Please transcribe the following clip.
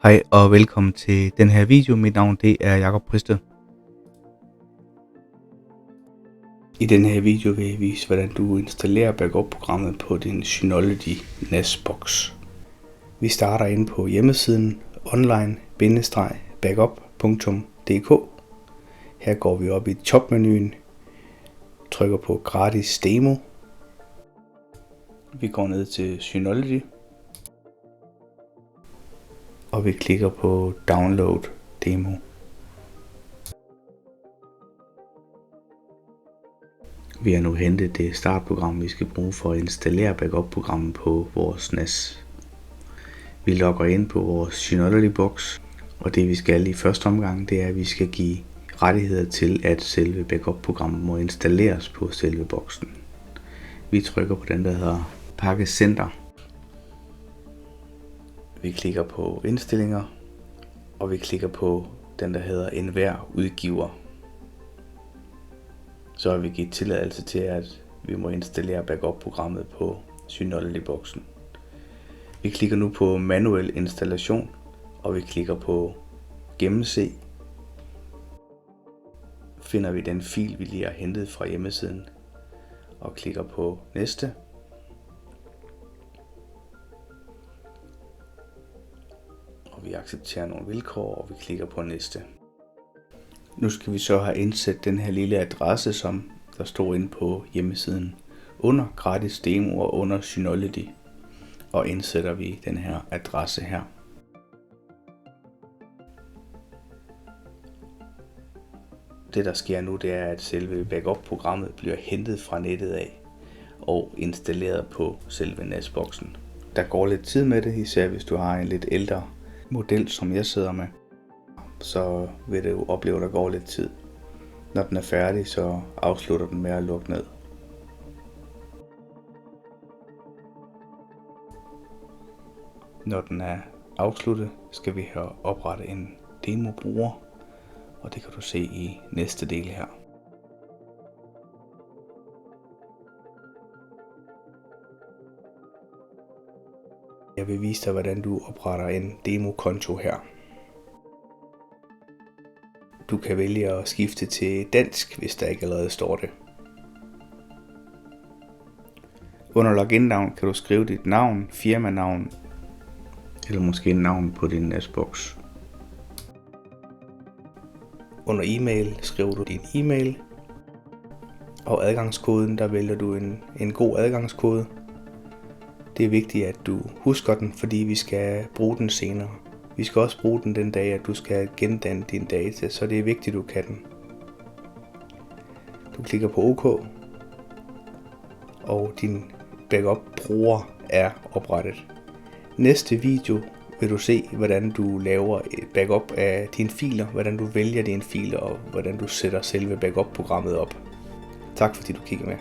Hej og velkommen til den her video. Mit navn det er Jakob Pristed. I den her video vil jeg vise, hvordan du installerer backup-programmet på din Synology NAS-boks. Vi starter inde på hjemmesiden online-backup.dk. Her går vi op i topmenuen, trykker på gratis demo. Vi går ned til Synology. Og vi klikker på download demo. Vi har nu hentet det startprogram, vi skal bruge for at installere backup-programmet på vores NAS. Vi logger ind på vores Synology-boks, og det vi skal i første omgang, det er, at vi skal give rettigheder til, at selve backup-programmet må installeres på selve boksen. Vi trykker på den, der hedder Pakkecenter. Vi klikker på indstillinger, og vi klikker på den, der hedder enhver udgiver. Så har vi givet tilladelse til, at vi må installere backup-programmet på Synology-boksen. Vi klikker nu på manuel installation, og vi klikker på gennemse. Finder vi den fil, vi lige har hentet fra hjemmesiden, og klikker på næste. Vi accepterer nogle vilkår, og vi klikker på næste. Nu skal vi så have indsat den her lille adresse, som der står inde på hjemmesiden under gratis demo og under Synology. Og indsætter vi den her adresse her. Det der sker nu, det er, at selve backup-programmet bliver hentet fra nettet af og installeret på selve NAS-boksen. Der går lidt tid med det, især hvis du har en lidt ældre model, som jeg sidder med, så vil det jo opleve, at der går lidt tid. Når den er færdig, så afslutter den med at lukke ned. Når den er afsluttet, skal vi have oprettet en demobruger, og det kan du se i næste del her. Jeg vil vise dig, hvordan du opretter en demokonto her. Du kan vælge at skifte til dansk, hvis der ikke allerede står det. Under login-navn kan du skrive dit navn, firmanavn eller måske navn på din NAS-boks. Under e-mail skriver du din e-mail, og adgangskoden, der vælger du en god adgangskode. Det er vigtigt, at du husker den, fordi vi skal bruge den senere. Vi skal også bruge den dag, at du skal gendanne dine data, så det er vigtigt, at du kan den. Du klikker på OK, og din backup-bruger er oprettet. Næste video vil du se, hvordan du laver et backup af dine filer, hvordan du vælger dine filer, og hvordan du sætter selve backup-programmet op. Tak fordi du kiggede med.